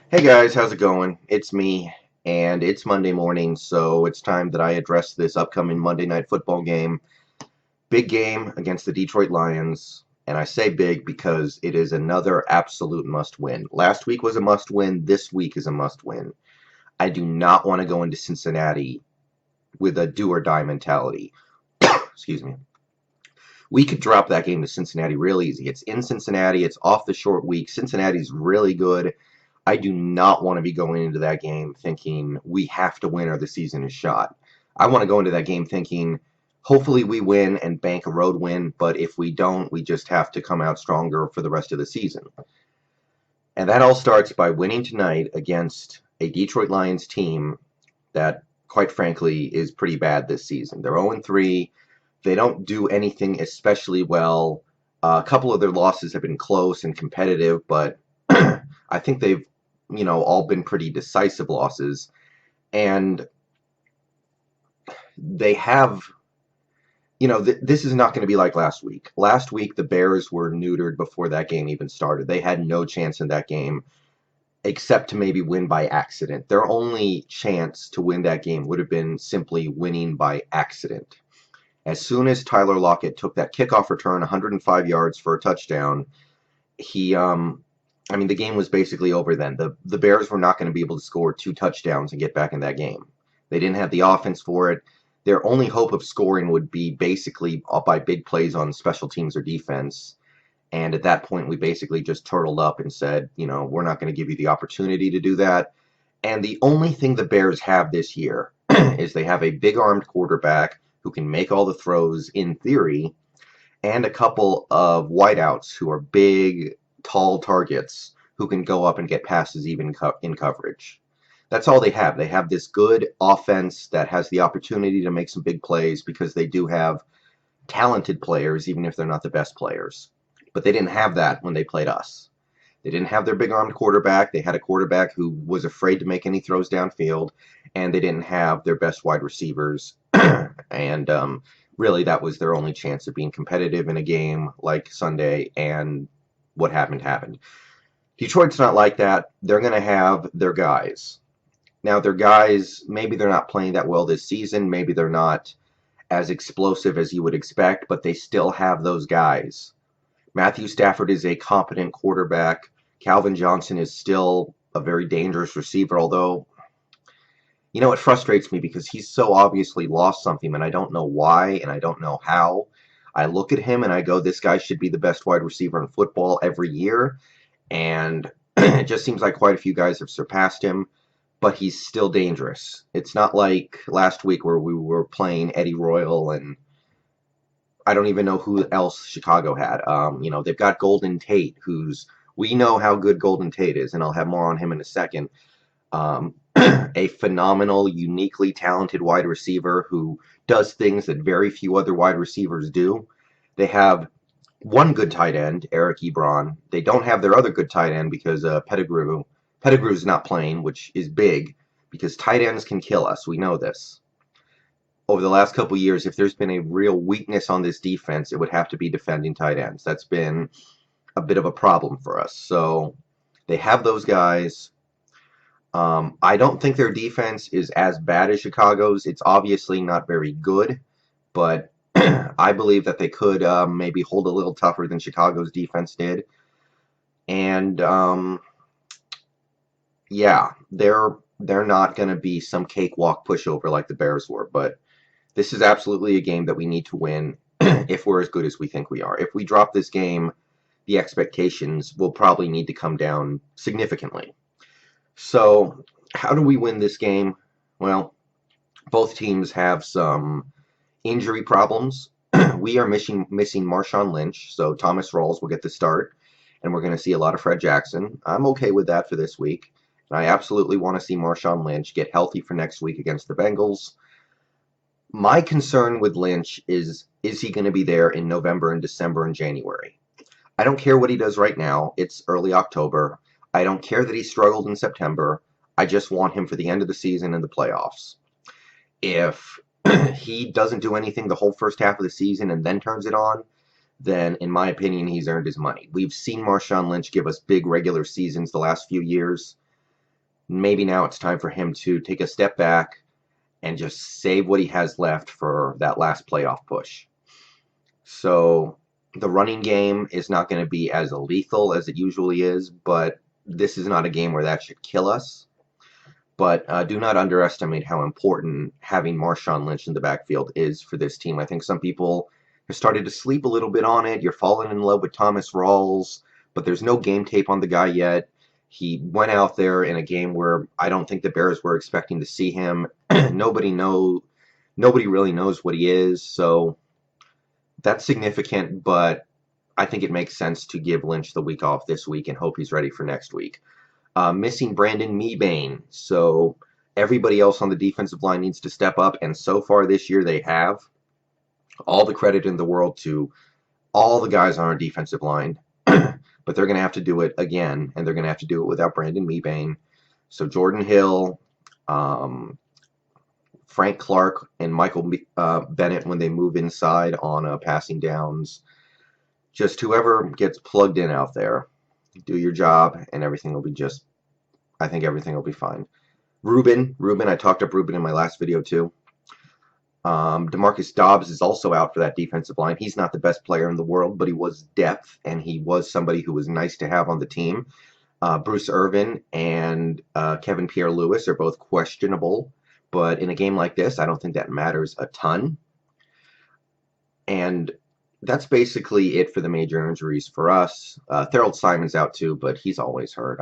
Hey guys, how's it going? It's me, and it's Monday morning, so it's time that I address this upcoming Monday Night Football game. Big game against the Detroit Lions, and I say big because it is another absolute must-win. Last week was a must-win, this week is a must-win. I do not want to go into Cincinnati with a do-or-die mentality. Excuse me. We could drop that game to Cincinnati real easy. It's in Cincinnati, it's off the short week. Cincinnati's really good. I do not want to be going into that game thinking we have to win or the season is shot. I want to go into that game thinking hopefully we win and bank a road win, but if we don't, we just have to come out stronger for the rest of the season. And that all starts by winning tonight against a Detroit Lions team that, quite frankly, is pretty bad this season. They're 0-3. They don't do anything especially well. A couple of their losses have been close and competitive, but I think they've all been pretty decisive losses. And they have, this is not going to be like last week. Last week, the Bears were neutered before that game even started. They had no chance in that game except to maybe win by accident. Their only chance to win that game would have been simply winning by accident. As soon as Tyler Lockett took that kickoff return, 105 yards for a touchdown, the game was basically over then. The Bears were not going to be able to score two touchdowns and get back in that game. They didn't have the offense for it. Their only hope of scoring would be basically by big plays on special teams or defense. And at that point, we basically just turtled up and said, we're not going to give you the opportunity to do that. And the only thing the Bears have this year is they have a big-armed quarterback who can make all the throws in theory, and a couple of wideouts who are big, tall targets who can go up and get passes even in coverage. That's all they have. They have this good offense that has the opportunity to make some big plays because they do have talented players, even if they're not the best players. But they didn't have that when they played us. They didn't have their big armed quarterback. They had a quarterback who was afraid to make any throws downfield, and they didn't have their best wide receivers. and really, that was their only chance of being competitive in a game like Sunday, and what happened happened. Detroit's not like that. They're going to have their guys. Now, their guys, maybe they're not playing that well this season. Maybe they're not as explosive as you would expect, but they still have those guys. Matthew Stafford is a competent quarterback. Calvin Johnson is still a very dangerous receiver, although, it frustrates me because he's so obviously lost something, and I don't know why, and I don't know how. I look at him and I go, this guy should be the best wide receiver in football every year, and it just seems like quite a few guys have surpassed him, but he's still dangerous. It's not like last week where we were playing Eddie Royal and I don't even know who else Chicago had. They've got Golden Tate, we know how good Golden Tate is, and I'll have more on him in a second. A phenomenal, uniquely talented wide receiver who does things that very few other wide receivers do. They have one good tight end, Eric Ebron. They don't have their other good tight end because Pettigrew's not playing, which is big because tight ends can kill us. We know this. Over the last couple years, if there's been a real weakness on this defense, it would have to be defending tight ends. That's been a bit of a problem for us. So they have those guys. I don't think their defense is as bad as Chicago's. It's obviously not very good, but I believe that they could maybe hold a little tougher than Chicago's defense did. And yeah, they're not going to be some cakewalk pushover like the Bears were, but this is absolutely a game that we need to win if we're as good as we think we are. If we drop this game, the expectations will probably need to come down significantly. So, how do we win this game? Well, both teams have some injury problems. We are missing Marshawn Lynch, so Thomas Rawls will get the start, and we're going to see a lot of Fred Jackson. I'm okay with that for this week. And I absolutely want to see Marshawn Lynch get healthy for next week against the Bengals. My concern with Lynch is he going to be there in November and December and January? I don't care what he does right now. It's early October. I don't care that he struggled in September. I just want him for the end of the season and the playoffs. If he doesn't do anything the whole first half of the season and then turns it on, then in my opinion, he's earned his money. We've seen Marshawn Lynch give us big regular seasons the last few years. Maybe now it's time for him to take a step back and just save what he has left for that last playoff push. So the running game is not going to be as lethal as it usually is, but this is not a game where that should kill us. But do not underestimate how important having Marshawn Lynch in the backfield is for this team. I think some people have started to sleep a little bit on it. You're falling in love with Thomas Rawls, but there's no game tape on the guy yet. He went out there in a game where I don't think the Bears were expecting to see him. Nobody really knows what he is, so that's significant, but I think it makes sense to give Lynch the week off this week and hope he's ready for next week. Missing Brandon Mebane, so everybody else on the defensive line needs to step up, and so far this year they have. All the credit in the world to all the guys on our defensive line, but they're going to have to do it again, and they're going to have to do it without Brandon Mebane. So Jordan Hill, Frank Clark, and Michael Bennett when they move inside on passing downs. Just whoever gets plugged in out there, do your job, and everything will be I think everything will be fine. Ruben, I talked up Ruben in my last video too. Demarcus Dobbs is also out for that defensive line. He's not the best player in the world, but he was depth, and he was somebody who was nice to have on the team. Bruce Irvin and Kevin Pierre-Louis are both questionable, but in a game like this, I don't think that matters a ton. And that's basically it for the major injuries for us. Thorold Simon's out too, but he's always hurt.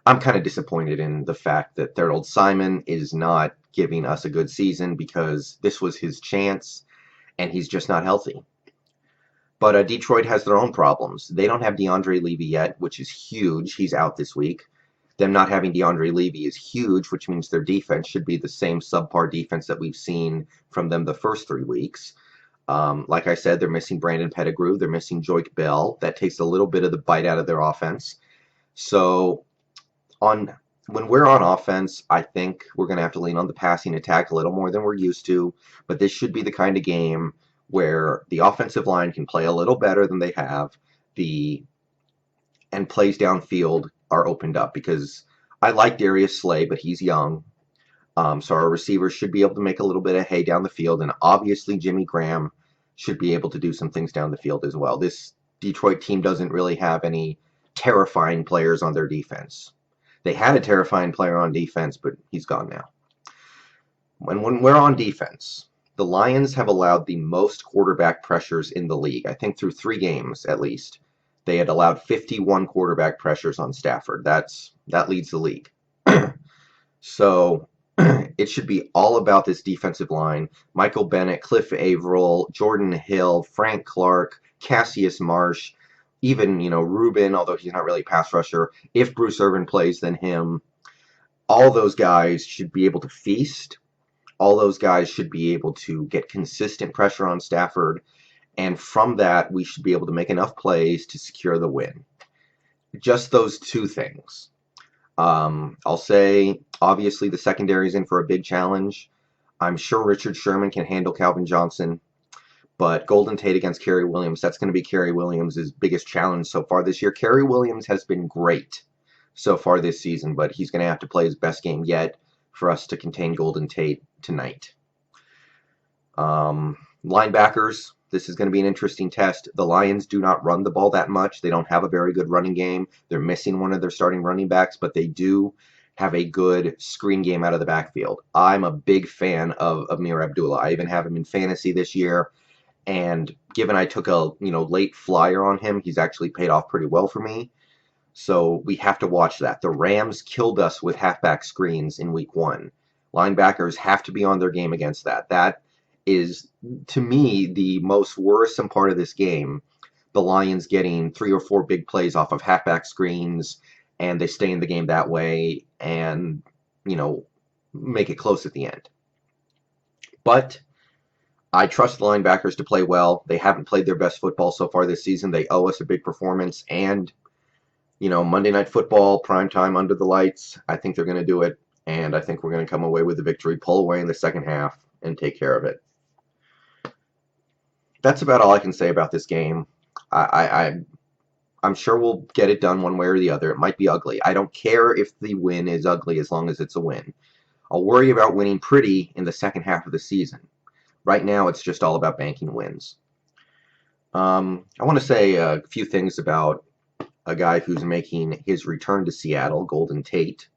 I'm kind of disappointed in the fact that Thorold Simon is not giving us a good season because this was his chance, and he's just not healthy. But Detroit has their own problems. They don't have DeAndre Levy yet, which is huge. He's out this week. Them not having DeAndre Levy is huge, which means their defense should be the same subpar defense that we've seen from them the first 3 weeks. Like I said, they're missing Brandon Pettigrew. They're missing Joique Bell. That takes a little bit of the bite out of their offense. So when we're on offense, I think we're going to have to lean on the passing attack a little more than we're used to. But this should be the kind of game where the offensive line can play a little better than they have, and plays downfield are opened up, because I like Darius Slay, but he's young. So our receivers should be able to make a little bit of hay down the field, and obviously Jimmy Graham should be able to do some things down the field as well. This Detroit team doesn't really have any terrifying players on their defense. They had a terrifying player on defense, but he's gone now. When we're on defense, the Lions have allowed the most quarterback pressures in the league. I think through 3 games at least, they had allowed 51 quarterback pressures on Stafford. That leads the league. So it should be all about this defensive line. Michael Bennett, Cliff Averill, Jordan Hill, Frank Clark, Cassius Marsh, even, Ruben, although he's not really a pass rusher. If Bruce Irvin plays, then him. All those guys should be able to feast. All those guys should be able to get consistent pressure on Stafford. And from that, we should be able to make enough plays to secure the win. Just those 2 things. I'll say, obviously, the secondary is in for a big challenge. I'm sure Richard Sherman can handle Calvin Johnson. But Golden Tate against Kerry Williams, that's going to be Kerry Williams' biggest challenge so far this year. Kerry Williams has been great so far this season, but he's going to have to play his best game yet for us to contain Golden Tate tonight. Linebackers, this is going to be an interesting test. The Lions do not run the ball that much. They don't have a very good running game. They're missing one of their starting running backs, but they do have a good screen game out of the backfield. I'm a big fan of Amir Abdullah. I even have him in fantasy this year. And given I took a late flyer on him, he's actually paid off pretty well for me. So we have to watch that. The Rams killed us with halfback screens in week 1. Linebackers have to be on their game against that. That is, to me, the most worrisome part of this game. The Lions getting 3 or 4 big plays off of halfback screens, and they stay in the game that way and, make it close at the end. But I trust the linebackers to play well. They haven't played their best football so far this season. They owe us a big performance. And, Monday Night Football, primetime under the lights, I think they're going to do it. And I think we're going to come away with the victory, pull away in the second half, and take care of it. That's about all I can say about this game. I'm I'm sure we'll get it done one way or the other. It might be ugly. I don't care if the win is ugly as long as it's a win. I'll worry about winning pretty in the second half of the season. Right now, it's just all about banking wins. I want to say a few things about a guy who's making his return to Seattle, Golden Tate,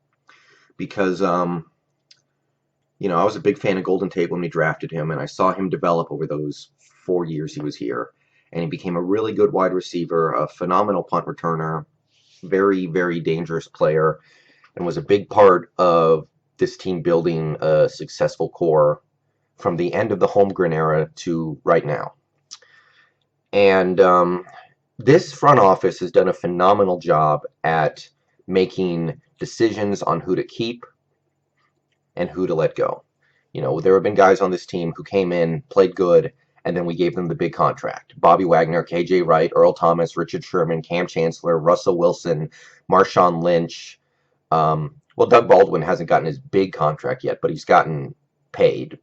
because I was a big fan of Golden Tate when we drafted him, and I saw him develop over those 4 years he was here. And he became a really good wide receiver, a phenomenal punt returner, very, very dangerous player, and was a big part of this team building a successful core from the end of the Holmgren era to right now. And this front office has done a phenomenal job at making decisions on who to keep and who to let go. There have been guys on this team who came in, played good, and then we gave them the big contract. Bobby Wagner, KJ Wright, Earl Thomas, Richard Sherman, Cam Chancellor, Russell Wilson, Marshawn Lynch. Doug Baldwin hasn't gotten his big contract yet, but he's gotten paid.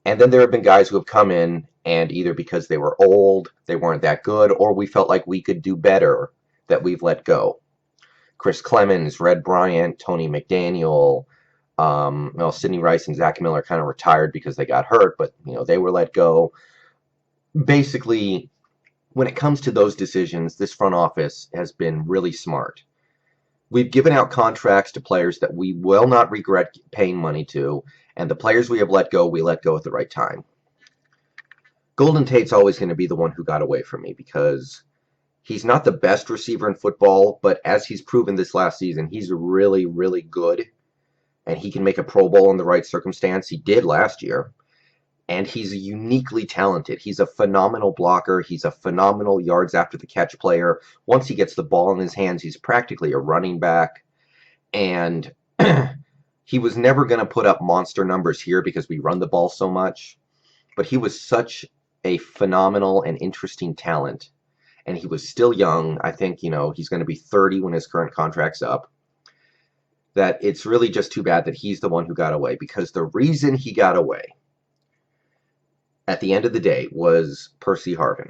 And then there have been guys who have come in, and either because they were old, they weren't that good, or we felt like we could do better, that we've let go. Chris Clemens, Red Bryant, Tony McDaniel, Sidney Rice and Zach Miller kind of retired because they got hurt, but they were let go. Basically, when it comes to those decisions, this front office has been really smart. We've given out contracts to players that we will not regret paying money to, and the players we have let go, we let go at the right time. Golden Tate's always going to be the one who got away from me because he's not the best receiver in football, but as he's proven this last season, he's really, really good. And he can make a Pro Bowl in the right circumstance. He did last year. And he's uniquely talented. He's a phenomenal blocker. He's a phenomenal yards after the catch player. Once he gets the ball in his hands, he's practically a running back. And he was never going to put up monster numbers here because we run the ball so much. But he was such a phenomenal and interesting talent. And he was still young. I think, he's going to be 30 when his current contract's up. That it's really just too bad that he's the one who got away, because the reason he got away at the end of the day was Percy Harvin.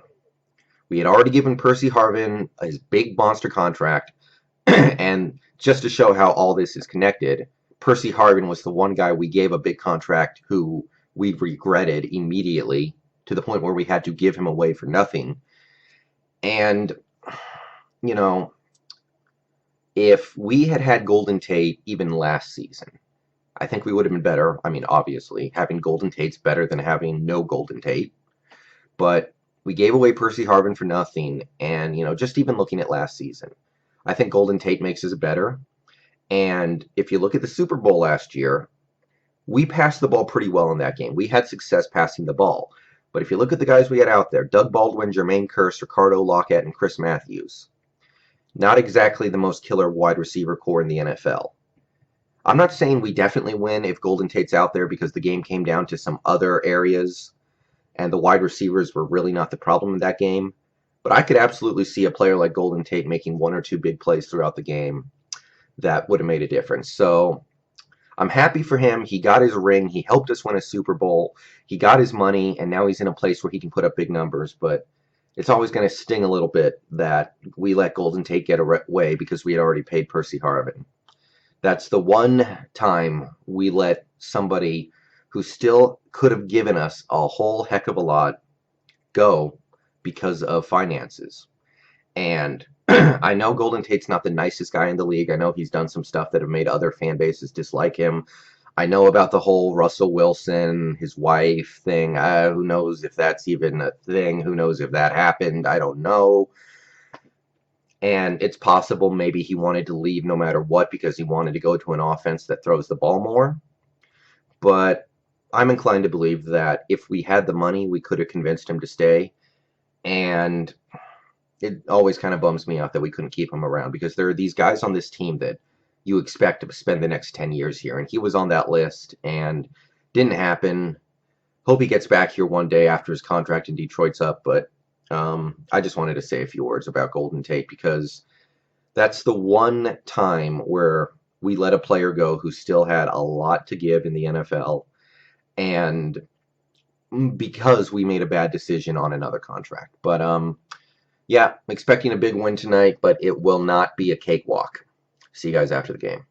We had already given Percy Harvin his big monster contract, and just to show how all this is connected, Percy Harvin was the one guy we gave a big contract who we regretted immediately to the point where we had to give him away for nothing. And, if we had had Golden Tate even last season, I think we would have been better. I mean, obviously, having Golden Tate's better than having no Golden Tate. But we gave away Percy Harvin for nothing. And, just even looking at last season, I think Golden Tate makes us better. And if you look at the Super Bowl last year, we passed the ball pretty well in that game. We had success passing the ball. But if you look at the guys we had out there, Doug Baldwin, Jermaine Kearse, Ricardo Lockett, and Chris Matthews, not exactly the most killer wide receiver core in the NFL. I'm not saying we definitely win if Golden Tate's out there because the game came down to some other areas and the wide receivers were really not the problem in that game. But I could absolutely see a player like Golden Tate making one or two big plays throughout the game that would have made a difference. So I'm happy for him. He got his ring. He helped us win a Super Bowl. He got his money, and now he's in a place where he can put up big numbers. But it's always going to sting a little bit that we let Golden Tate get away because we had already paid Percy Harvin. That's the one time we let somebody who still could have given us a whole heck of a lot go because of finances. And I know Golden Tate's not the nicest guy in the league. I know he's done some stuff that have made other fan bases dislike him. I know about the whole Russell Wilson, his wife thing. Who knows if that's even a thing? Who knows if that happened? I don't know. And it's possible maybe he wanted to leave no matter what because he wanted to go to an offense that throws the ball more. But I'm inclined to believe that if we had the money, we could have convinced him to stay. And it always kind of bums me out that we couldn't keep him around because there are these guys on this team that you expect to spend the next 10 years here. And he was on that list and didn't happen. Hope he gets back here one day after his contract in Detroit's up. But I just wanted to say a few words about Golden Tate because that's the one time where we let a player go who still had a lot to give in the NFL. And because we made a bad decision on another contract. But Yeah, I'm expecting a big win tonight, but it will not be a cakewalk. See you guys after the game.